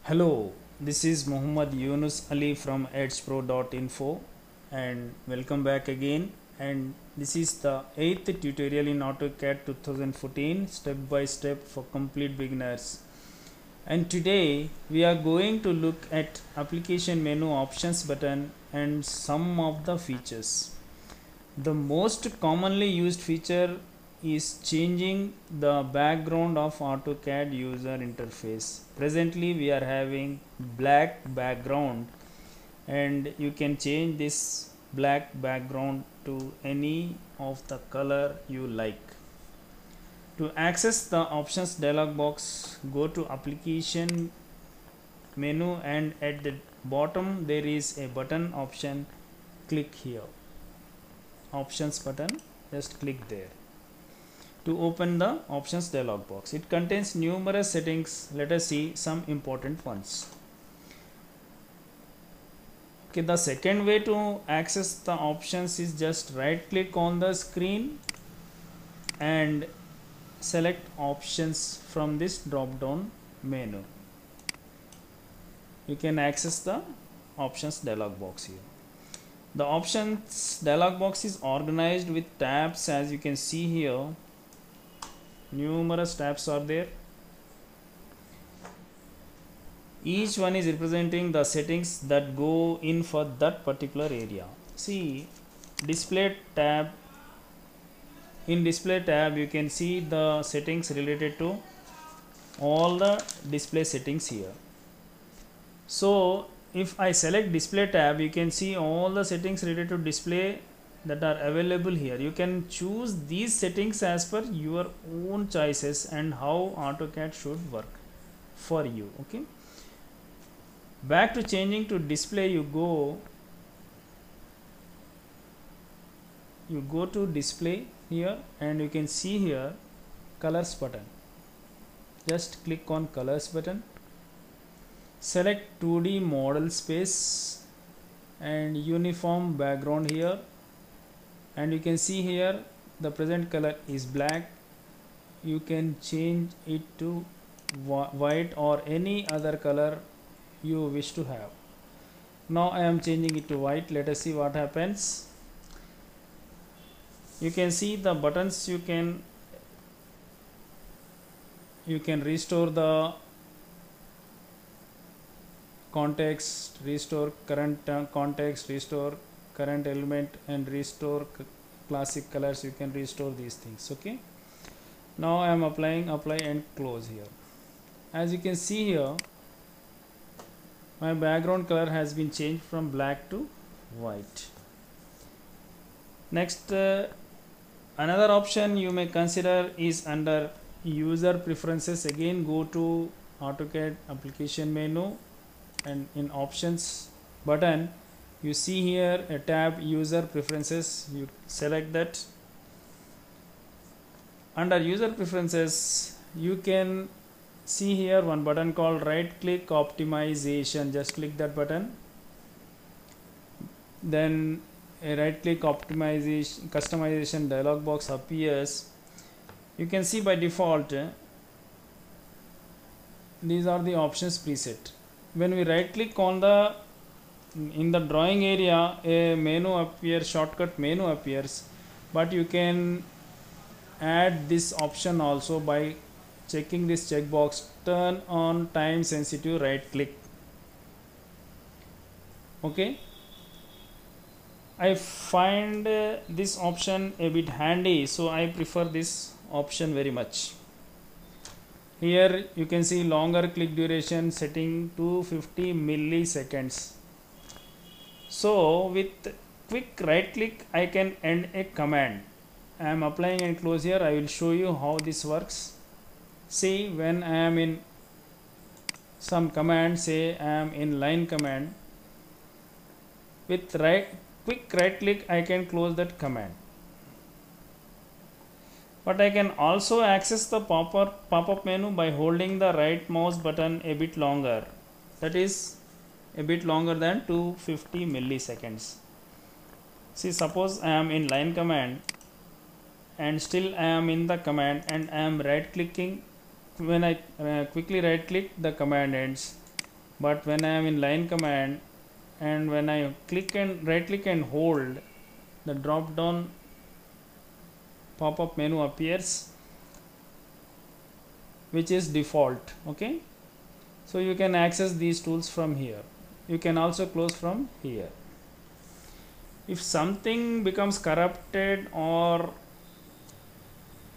Hello, this is Muhammad Yunus Ali from edgepro.info and welcome back again. And this is the 8th tutorial in AutoCAD 2014 step by step for complete beginners. And today we are going to look at application menu options button and some of the features. The most commonly used feature is changing the background of AutoCAD user interface. Presently we are having black background and you can change this black background to any of the color you like. To access the options dialog box, go to application menu and at the bottom there is a button option. Click here, options button, just click there to open the options dialog box. It contains numerous settings. Let us see some important ones. Okay, the second way to access the options is just right click on the screen and select options from this drop down menu. You can access the options dialog box here. The options dialog box is organized with tabs, as you can see here. Numerous tabs are there. Each one is representing the settings that go in for that particular area. See, display tab. In display tab you can see the settings related to all the display settings here. So if I select display tab, you can see all the settings related to display that are available here. You can choose these settings as per your own choices and how AutoCAD should work for you. Okay, back to changing to display, you go to display here and you can see here colors button. Just click on colors button, select 2D model space and uniform background here, and you can see here the present color is black. You can change it to white or any other color you wish to have. Now I am changing it to white. Let us see what happens. You can see the buttons. You can restore the context, restore current context, restore current element and restore classic colors. You can restore these things. Okay, now I am applying apply and close here. As you can see here, my background color has been changed from black to white. Next, another option you may consider is under user preferences. Again, go to AutoCAD application menu and in options button you see here a tab user preferences. You select that. Under user preferences you can see here one button called right click optimization. Just click that button, then a right click optimization customization dialog box appears. You can see by default these are the options preset. When we right click on the in the drawing area, a menu appears, shortcut menu appears, but you can add this option also by checking this checkbox, turn on time sensitive right click. Okay, I find this option a bit handy, so I prefer this option very much. Here you can see longer click duration setting to 50 milliseconds. So with quick right click I can end a command. I am applying and close here. I will show you how this works. See, when I am in some command, say I am in line command, with quick right click I can close that command. But I can also access the pop-up menu by holding the right mouse button a bit longer. That is a bit longer than 250 milliseconds. See, suppose I am in line command and still I am in the command and I am right clicking. When I quickly right click, the command ends. but when I am in line command and when I click and right click and hold, the drop down pop-up menu appears, which is default. Okay, so you can access these tools from here. You can also close from here. If something becomes corrupted or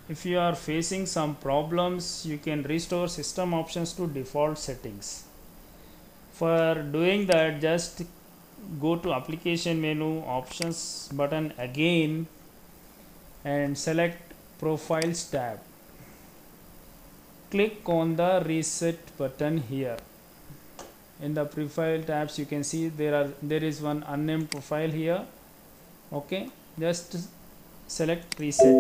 if you are facing some problems, you can restore system options to default settings. For doing that, just go to application menu, options button again, and select profiles tab. Click on the reset button here. In the profile tabs, you can see there is one unnamed profile here. Okay, just select reset.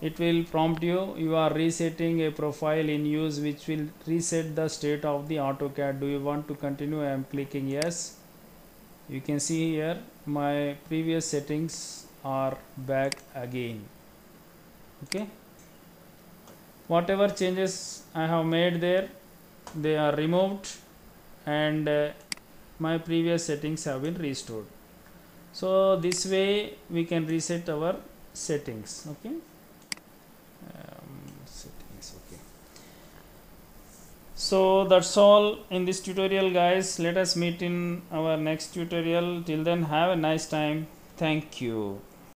It will prompt you are resetting a profile in use, which will reset the state of the AutoCAD. Do you want to continue? I am clicking yes. You can see here my previous settings are back again. Okay, whatever changes I have made there, they are removed, and my previous settings have been restored. So this way we can reset our settings. Okay, settings. Okay, so that's all in this tutorial, guys. Let us meet in our next tutorial. Till then, have a nice time. Thank you.